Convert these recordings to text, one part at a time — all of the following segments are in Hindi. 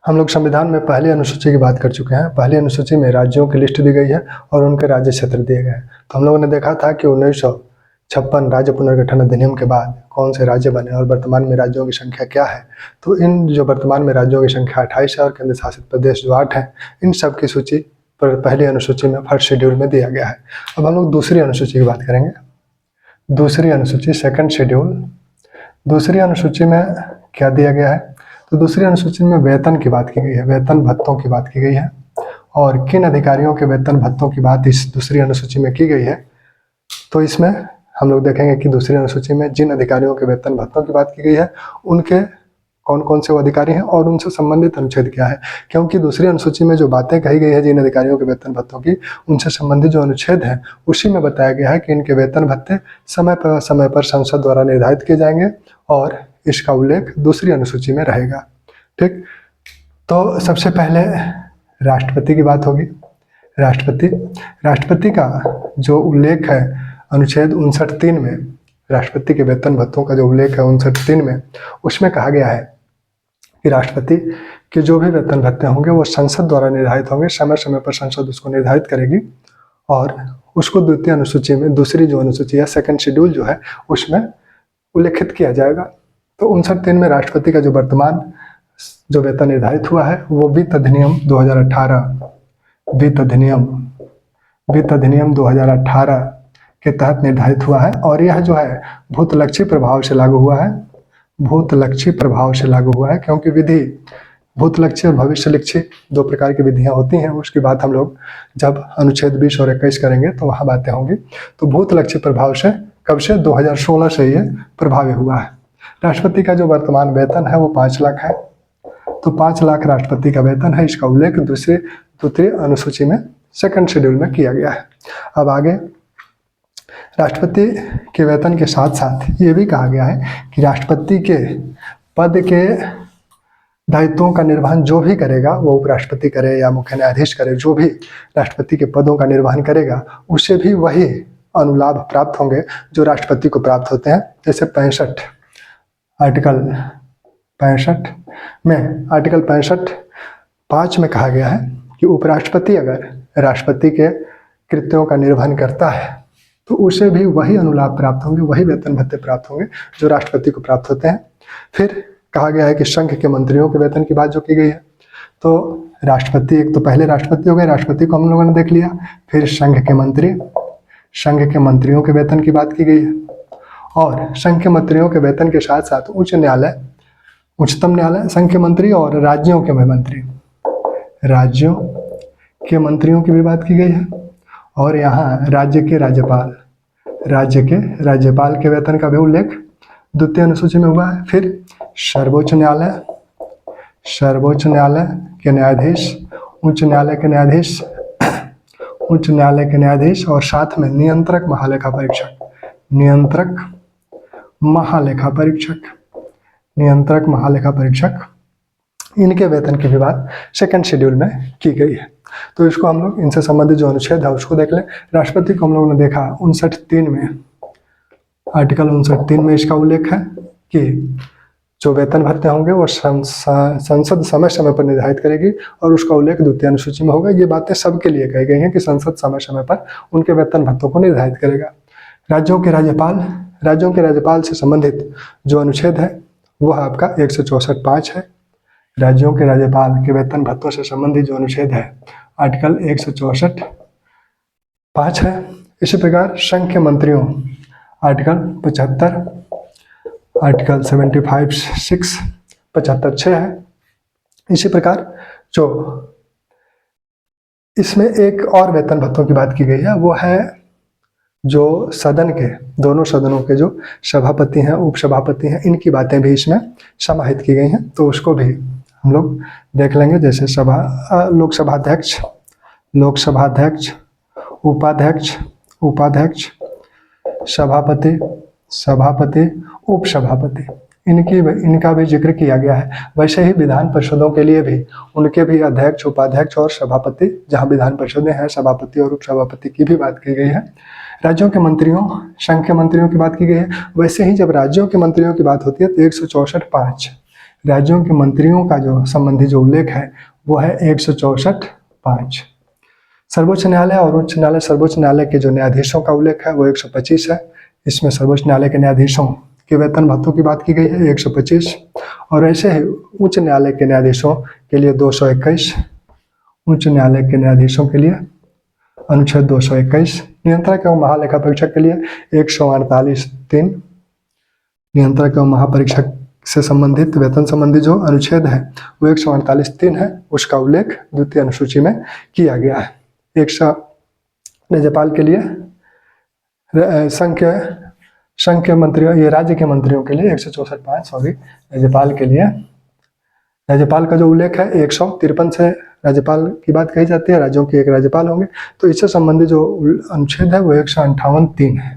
हम लोग संविधान में पहली अनुसूची की बात कर चुके हैं। पहली अनुसूची में राज्यों की लिस्ट दी गई है और उनके राज्य क्षेत्र दिए गए हैं। तो हम लोगों ने देखा था कि 1956 राज्य पुनर्गठन अधिनियम के बाद कौन से राज्य बने और वर्तमान में राज्यों की संख्या क्या है। तो इन जो वर्तमान में राज्यों की संख्या 28 है और केंद्र शासित प्रदेश जो 8 हैं, इन सब की सूची पर पहली अनुसूची में फर्स्ट शेड्यूल में दिया गया है। अब हम लोग दूसरी अनुसूची की बात करेंगे। दूसरी अनुसूची सेकंड शेड्यूल। दूसरी अनुसूची में क्या दिया गया है? तो दूसरी अनुसूची में वेतन की बात की गई है, वेतन भत्तों की बात की गई है। और किन अधिकारियों के वेतन भत्तों की बात इस दूसरी अनुसूची में की गई है? तो इसमें हम लोग देखेंगे कि दूसरी अनुसूची में जिन अधिकारियों के वेतन भत्तों की बात की गई है उनके कौन कौन से वो अधिकारी हैं और उनसे संबंधित अनुच्छेद क्या है। क्योंकि दूसरी अनुसूची में जो बातें कही गई है जिन अधिकारियों के वेतन भत्तों की, उनसे संबंधित जो अनुच्छेद है उसी में बताया गया है कि इनके वेतन भत्ते समय पर संसद द्वारा निर्धारित किए जाएंगे और इसका उल्लेख दूसरी अनुसूची में रहेगा। ठीक, तो सबसे पहले राष्ट्रपति की बात होगी। राष्ट्रपति का जो उल्लेख है अनुच्छेद 59(3) में, राष्ट्रपति के वेतन भत्तों का जो उल्लेख है 59(3) में, उसमें कहा गया है कि राष्ट्रपति के जो भी वेतन भत्ते होंगे वो संसद द्वारा निर्धारित होंगे। समय समय पर संसद उसको निर्धारित करेगी और उसको द्वितीय अनुसूची में, दूसरी जो अनुसूची है सेकंड शेड्यूल जो है, उसमें उल्लेखित किया जाएगा। तो 59(3) में राष्ट्रपति का जो वर्तमान जो वेतन निर्धारित हुआ है वो वित्त अधिनियम 2018 के तहत निर्धारित हुआ है और यह जो है भूतलक्षी प्रभाव से लागू हुआ है। भूतलक्षी प्रभाव से लागू हुआ है क्योंकि विधि भूतलक्षी और भविष्यलक्षी दो प्रकार की विधियां होती हैं। उसकी बात हम लोग जब अनुच्छेद 20 और 21 करेंगे तो वहाँ बातें होंगी। तो भूतलक्षी प्रभाव से कब से? 2016 से ये प्रभावी हुआ है। राष्ट्रपति का जो वर्तमान वेतन है वो 5 लाख है। तो 5 लाख राष्ट्रपति का वेतन है। इसका उल्लेख द्वितीय अनुसूची में सेकंड शेड्यूल में किया गया है। अब आगे राष्ट्रपति के वेतन के साथ साथ ये भी कहा गया है कि राष्ट्रपति के पद के दायित्वों का निर्वहन जो भी करेगा, वो उपराष्ट्रपति करे या मुख्य न्यायाधीश करे, जो भी राष्ट्रपति के पदों का निर्वहन करेगा उसे भी वही अनुलाभ प्राप्त होंगे जो राष्ट्रपति को प्राप्त होते हैं। जैसे आर्टिकल 65 में कहा गया है कि उपराष्ट्रपति अगर राष्ट्रपति के कृत्यों का निर्वहन करता है तो उसे भी वही अनुलाभ प्राप्त होंगे, वही वेतन भत्ते प्राप्त होंगे जो राष्ट्रपति को प्राप्त होते हैं। फिर कहा गया है कि संघ के मंत्रियों के वेतन की बात जो की गई है, तो राष्ट्रपति, एक तो पहले राष्ट्रपति हो गए, राष्ट्रपति को हम लोगों ने देख लिया। फिर संघ के मंत्रियों के वेतन की बात की गई है और संघ के मंत्रियों के वेतन के साथ साथ उच्चतम न्यायालय, संघ के मंत्री और राज्यों के मंत्रियों की भी बात की गई है। और यहाँ राज्य के राज्यपाल के वेतन का भी उल्लेख द्वितीय अनुसूची में हुआ है। फिर सर्वोच्च न्यायालय के न्यायाधीश, उच्च न्यायालय के न्यायाधीश और साथ में नियंत्रक महालेखा परीक्षक, इनके वेतन की भी बात सेकंड शेड्यूल में की गई है। तो इसको हम लोग, इनसे संबंधित जो अनुच्छेद है उसको देख लें। राष्ट्रपति को हम लोगों ने देखा 59(3) में, आर्टिकल 59(3) में इसका उल्लेख है कि जो वेतन भत्ते होंगे वो संसद समय समय पर निर्धारित करेगी और उसका उल्लेख द्वितीय अनुसूची में होगा। ये बातें सबके लिए कही गई हैं कि संसद समय समय पर उनके वेतन भत्तों को निर्धारित करेगा। राज्यों के राज्यपाल से संबंधित जो अनुच्छेद है वो आपका 164(5) है। राज्यों के राज्यपाल के वेतन भत्तों से संबंधित जो अनुच्छेद है आर्टिकल 164(5) है। इसी प्रकार संघ के मंत्रियों आर्टिकल 75, आर्टिकल 75(6) 75(6) है। इसी प्रकार जो इसमें एक और वेतन भत्तों की बात की गई है वो है जो दोनों सदनों के जो सभापति हैं, उपसभापति हैं, इनकी बातें भी इसमें समाहित की गई हैं। तो उसको भी हम लोग देख लेंगे। जैसे लोकसभा अध्यक्ष, उपाध्यक्ष, सभापति, उपसभापति, इनका भी जिक्र किया गया है। वैसे ही विधान परिषदों के लिए भी उनके भी अध्यक्ष, उपाध्यक्ष और सभापति, जहां विधान परिषदें हैं, सभापति और उपसभापति की भी बात की गई है। राज्यों के मंत्रियों, संघ के मंत्रियों की बात की गई है। वैसे ही जब राज्यों के मंत्रियों की बात होती है तो 164(5) राज्यों के मंत्रियों का जो संबंधी जो उल्लेख है वो है 164(5). सर्वोच्च न्यायालय और उच्च न्यायालय, सर्वोच्च न्यायालय के जो न्यायाधीशों का उल्लेख है वो 125 है। इसमें सर्वोच्च न्यायालय के न्यायाधीशों के वेतन भत्तों की बात की गई है 125। और ऐसे ही उच्च न्यायालय के न्यायाधीशों के लिए 221, उच्च न्यायालय के न्यायाधीशों के लिए अनुच्छेद 221। नियंत्रक एवं महालेखा परीक्षक के लिए 148(3). नियंत्रक एवं महापरीक्षक से संबंधित वेतन संबंधी जो अनुच्छेद है वो 148(3 है, उसका उल्लेख द्वितीय अनुसूची में किया गया है। राज्यपाल के लिए संघ के मंत्रियों, ये राज्य के मंत्रियों के लिए 164(5). सॉरी, राज्यपाल का जो उल्लेख है 153 से राज्यपाल की बात कही जाती है, राज्यों के एक राज्यपाल होंगे। तो इससे संबंधित जो अनुच्छेद है वो 158(3 है।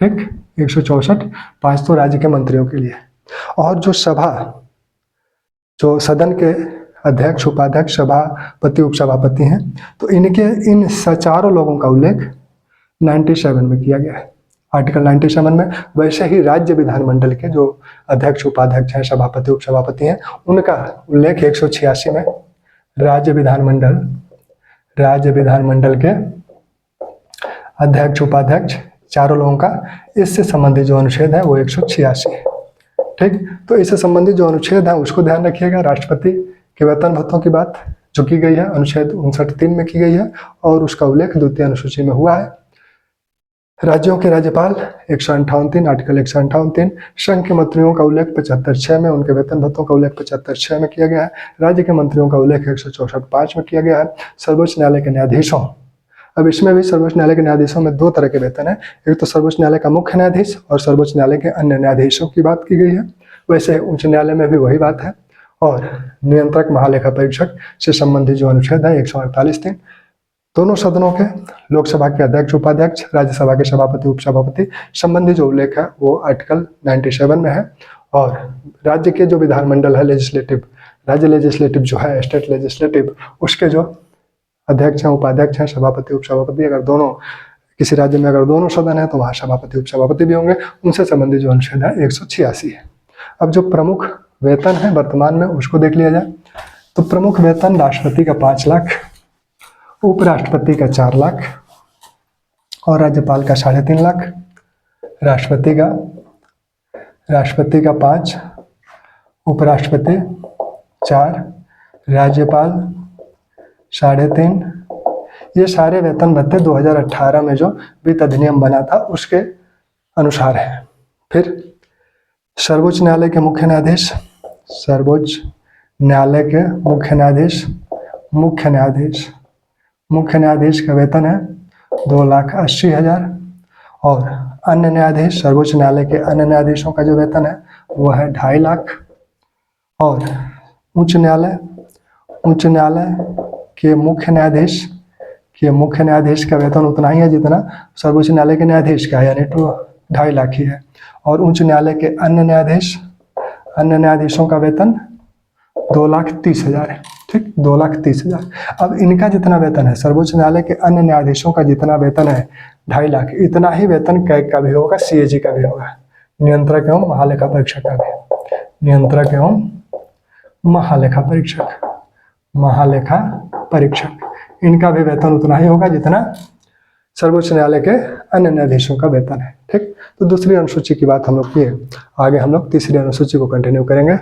ठीक, 164(5) तो राज्य के मंत्रियों के लिए। और जो सदन के अध्यक्ष, उपाध्यक्ष, सभापति, उपसभापति हैं, तो इन चारों लोगों का उल्लेख 97 में किया गया है, आर्टिकल 97 में। वैसे ही राज्य विधानमंडल के जो अध्यक्ष, उपाध्यक्ष हैं, सभापति, उपसभापति हैं, उनका उल्लेख 186 में। राज्य विधानमंडल के अध्यक्ष, उपाध्यक्ष, चारों लोगों का इससे संबंधित जो अनुच्छेद है वो 186 है। ठीक, तो इससे संबंधित जो अनुच्छेद है उसको ध्यान रखिएगा। राष्ट्रपति के वेतन भत्तों की बात जो की गई है अनुच्छेद 59(3) में की गई है और उसका उल्लेख द्वितीय अनुसूची में हुआ है। राज्यों के राज्यपाल 158(3), आर्टिकल 158(3). संघ के मंत्रियों का उल्लेख 75(6) में, उनके वेतन भत्तों का उल्लेख 75(6) में किया गया है। राज्य के मंत्रियों का उल्लेख 164(5) में किया गया है। सर्वोच्च न्यायालय के न्यायाधीशों, अब इसमें भी सर्वोच्च न्यायालय के न्यायाधीशों में दो तरह के वेतन है। एक तो सर्वोच्च न्यायालय का मुख्य न्यायाधीश और सर्वोच्च न्यायालय के अन्य न्यायाधीशों की बात की गई है। वैसे उच्च न्यायालय में भी वही बात है। और नियंत्रक, महालेखा परीक्षक से संबंधित जो अनुच्छेद है 148(3), दोनों सदनों के, लोकसभा के अध्यक्ष, उपाध्यक्ष, राज्यसभा के सभापति, उपसभापति संबंधी जो उल्लेख है वो आर्टिकल 97 में है। और राज्य के जो विधानमंडल है, राज्य लेजिस्लेटिव जो है, स्टेट लेजिस्लेटिव, उसके जो अध्यक्ष हैं, उपाध्यक्ष हैं, सभापति, उपसभापति, अगर दोनों किसी राज्य में अगर दोनों सदन है तो वहाँ सभापति, उपसभापति भी होंगे। उनसे संबंधित जो अनुच्छेद है 186 है। अब जो प्रमुख वेतन है वर्तमान में उसको देख लिया जाए तो प्रमुख वेतन राष्ट्रपति का 5 लाख, उपराष्ट्रपति का 4 लाख और राज्यपाल का 3.5 लाख। राष्ट्रपति का 5, उपराष्ट्रपति 4, राज्यपाल 3.5। ये सारे वेतन भत्ते 2018 में जो वित्त अधिनियम बना था उसके अनुसार है। फिर सर्वोच्च न्यायालय के मुख्य न्यायाधीश, मुख्य न्यायाधीश का वेतन है 2,80,000 और अन्य न्यायाधीश, सर्वोच्च न्यायालय के अन्य न्यायाधीशों का जो वेतन है वो है 2.5 लाख। और उच्च न्यायालय के मुख्य न्यायाधीश का वेतन उतना ही है जितना सर्वोच्च न्यायालय के न्यायाधीश का है, यानी 2.5 लाख ही है। और उच्च न्यायालय के अन्य न्यायाधीशों का वेतन 2,30,000 है। ठीक, 2,30,000। अब इनका जितना वेतन है, सर्वोच्च न्यायालय के अन्य न्यायाधीशों का जितना वेतन है 2.5 लाख, इतना ही वेतन कैग का भी होगा, CAG का भी होगा, नियंत्रक एवं महालेखा परीक्षक का भी। नियंत्रक एवं महालेखा परीक्षक, इनका भी वेतन उतना ही होगा जितना सर्वोच्च न्यायालय के अन्य न्यायाधीशों का वेतन है। ठीक, तो दूसरी अनुसूची की बात हम लोग किए, आगे हम लोग तीसरी अनुसूची को कंटिन्यू करेंगे।